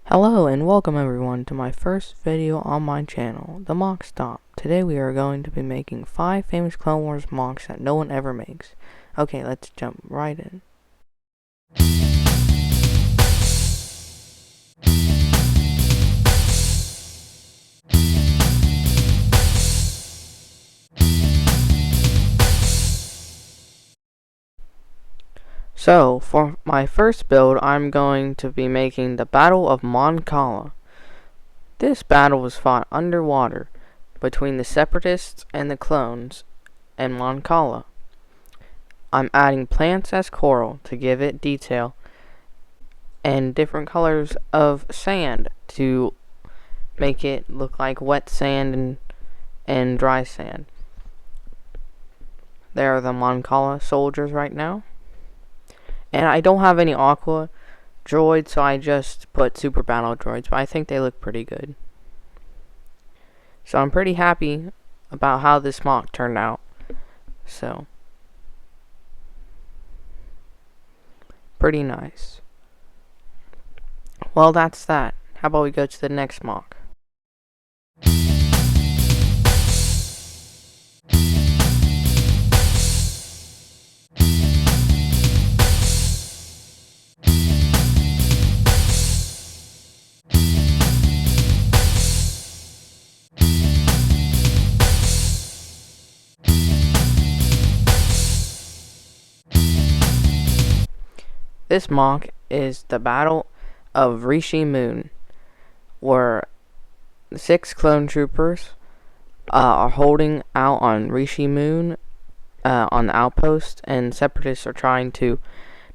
Hello and welcome everyone to my first video on my channel, The Mock Stop. Today we are going to be making 5 famous Clone Wars mocks that no one ever makes. Okay, let's jump right in. So, for my first build, I'm going to be making the Battle of Mon Cala. This battle was fought underwater between the Separatists and the clones and Mon Cala. I'm adding plants as coral to give it detail and different colors of sand to make it look like wet sand and dry sand. There are the Mon Cala soldiers right now. And I don't have any Aqua droids, so I just put Super Battle droids, but I think they look pretty good. So I'm pretty happy about how this mock turned out. So, pretty nice. Well, that's that. How about we go to the next mock? This mock is the Battle of Rishi Moon, where 6 clone troopers are holding out on Rishi Moon on the outpost, and Separatists are trying to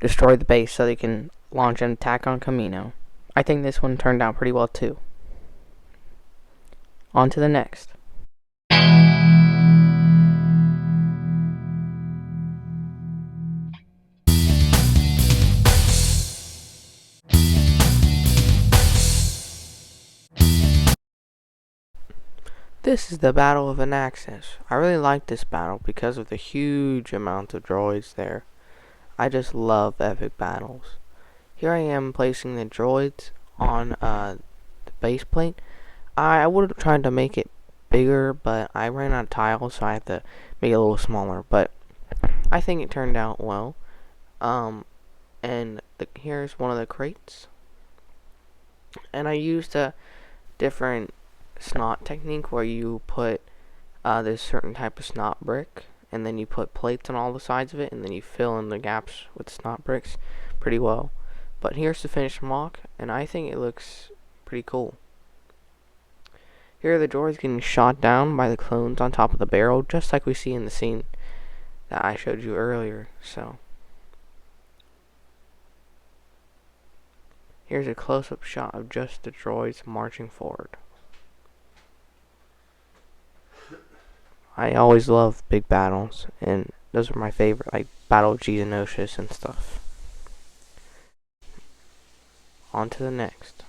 destroy the base so they can launch an attack on Kamino. I think this one turned out pretty well too. On to the next. This is the Battle of Anaxis. I really like this battle because of the huge amount of droids there. I just love epic battles. Here I am placing the droids on the base plate. I would have tried to make it bigger, but I ran out of tiles, so I had to make it a little smaller. But I think it turned out well. Here's one of the crates. And I used a different snot technique where you put this certain type of snot brick, and then you put plates on all the sides of it, and then you fill in the gaps with snot bricks pretty well. But here's the finished mock, and I think it looks pretty cool. Here are the droids getting shot down by the clones on top of the barrel, just like we see in the scene that I showed you earlier. So here's a close-up shot of just the droids marching forward. I always love big battles, and those are my favorite, like Battle of Geonosis and stuff. On to the next.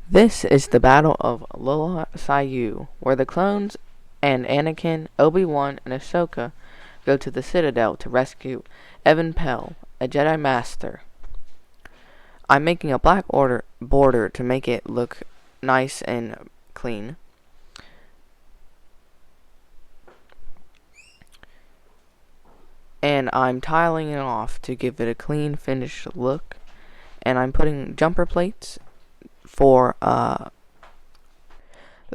This is the Battle of Lola Sayu, where the clones and Anakin, Obi-Wan, and Ahsoka go to the Citadel to rescue Evan Pell, a Jedi Master. I'm making a black border to make it look nice and clean. And I'm tiling it off to give it a clean, finished look. And I'm putting jumper plates for the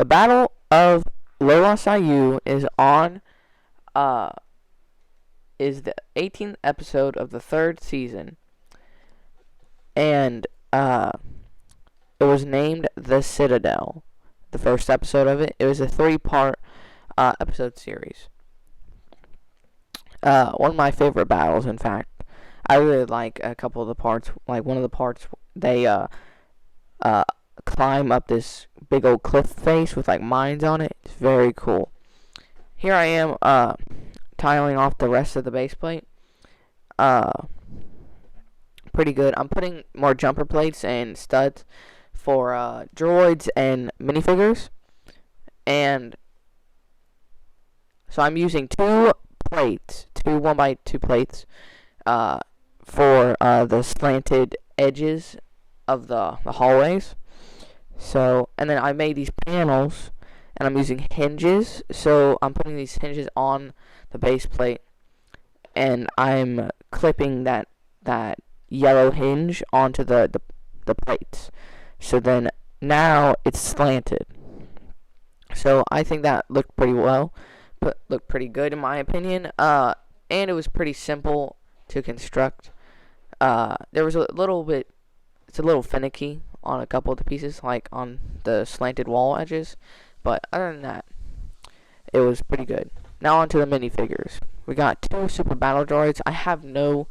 Battle of Lola Sayu is the 18th episode of the 3rd season, and it was named The Citadel. The first episode of it. It was a 3-part episode series. One of my favorite battles, in fact. I really like a couple of the parts. Like one of the parts, they climb up this big old cliff face with like mines on it. It's very cool. Here I am tiling off the rest of the base plate. Pretty good. I'm putting more jumper plates and studs for droids and minifigures. And so I'm using two 1x2 plates for the slanted edges of the hallways. So, and then I made these panels, and I'm using hinges. So I'm putting these hinges on the base plate, and I'm clipping that yellow hinge onto the plates. So then now it's slanted. So I think that looked pretty well, but looked pretty good in my opinion. And it was pretty simple to construct. There was a little bit, it's a little finicky on a couple of the pieces, like on the slanted wall edges. But other than that, it was pretty good. Now on to the minifigures. We got 2 super battle droids. I have no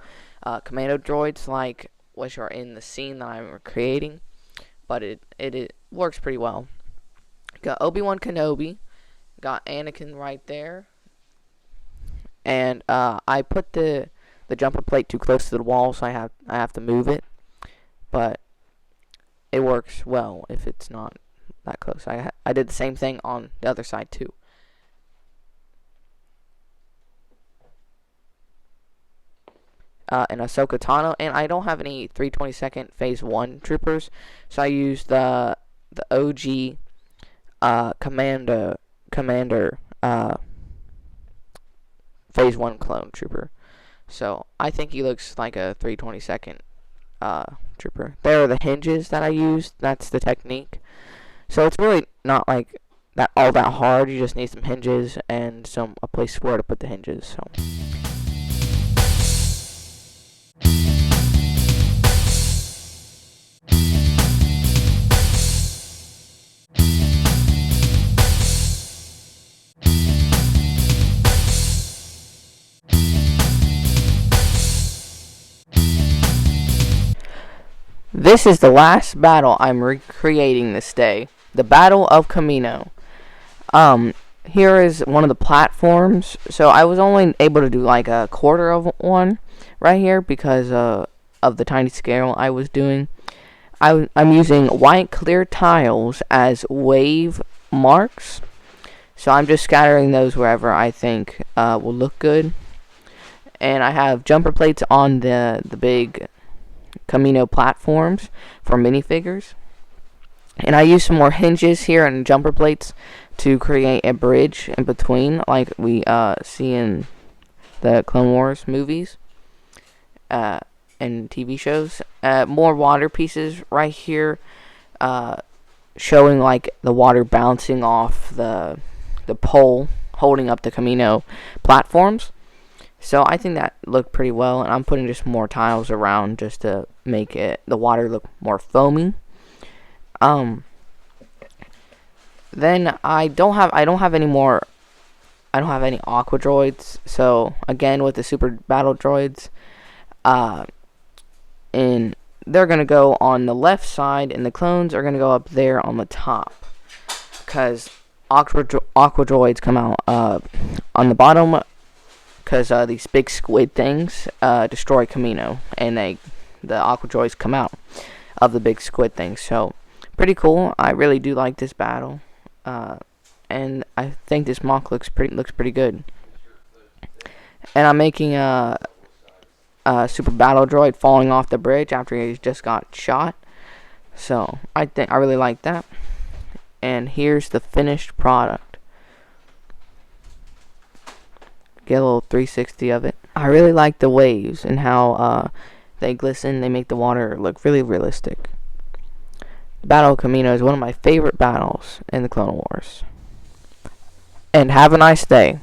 commando droids like which are in the scene that I'm creating, but it works pretty well. Got Obi-Wan Kenobi, got Anakin right there, and I put the jumper plate too close to the wall, so I have to move it, but it works well if it's not that close. I did the same thing on the other side too. And Ahsoka Tano, and I don't have any 322nd Phase 1 troopers, so I used the OG commander Phase 1 clone trooper. So I think he looks like a 322nd trooper. There are the hinges that I used. That's the technique. So it's really not like that all that hard. You just need some hinges and a place where to put the hinges. So. This is the last battle I'm recreating this day. The Battle of Kamino. Here is one of the platforms. So I was only able to do like a quarter of one right here because of the tiny scale I was doing. I'm using white clear tiles as wave marks. So I'm just scattering those wherever I think will look good. And I have jumper plates on the big Kamino platforms for minifigures. And I use some more hinges here and jumper plates to create a bridge in between, like we see in the Clone Wars movies and TV shows. More water pieces right here, showing like the water bouncing off the pole holding up the Kamino platforms. So I think that looked pretty well, and I'm putting just more tiles around just to make the water look more foamy. Then I don't have any aqua droids. So again with the super battle droids, and they're gonna go on the left side, and the clones are gonna go up there on the top, because aqua droids come out on the bottom. Because these big squid things destroy Kamino, and the aqua droids come out of the big squid things. So pretty cool. I really do like this battle, and I think this mock looks pretty good. And I'm making a super battle droid falling off the bridge after he just got shot. So I really like that. And here's the finished product. Get a little 360 of it. I really like the waves and how they glisten. They make the water look really realistic. The Battle of Kamino is one of my favorite battles in the Clone Wars. And have a nice day.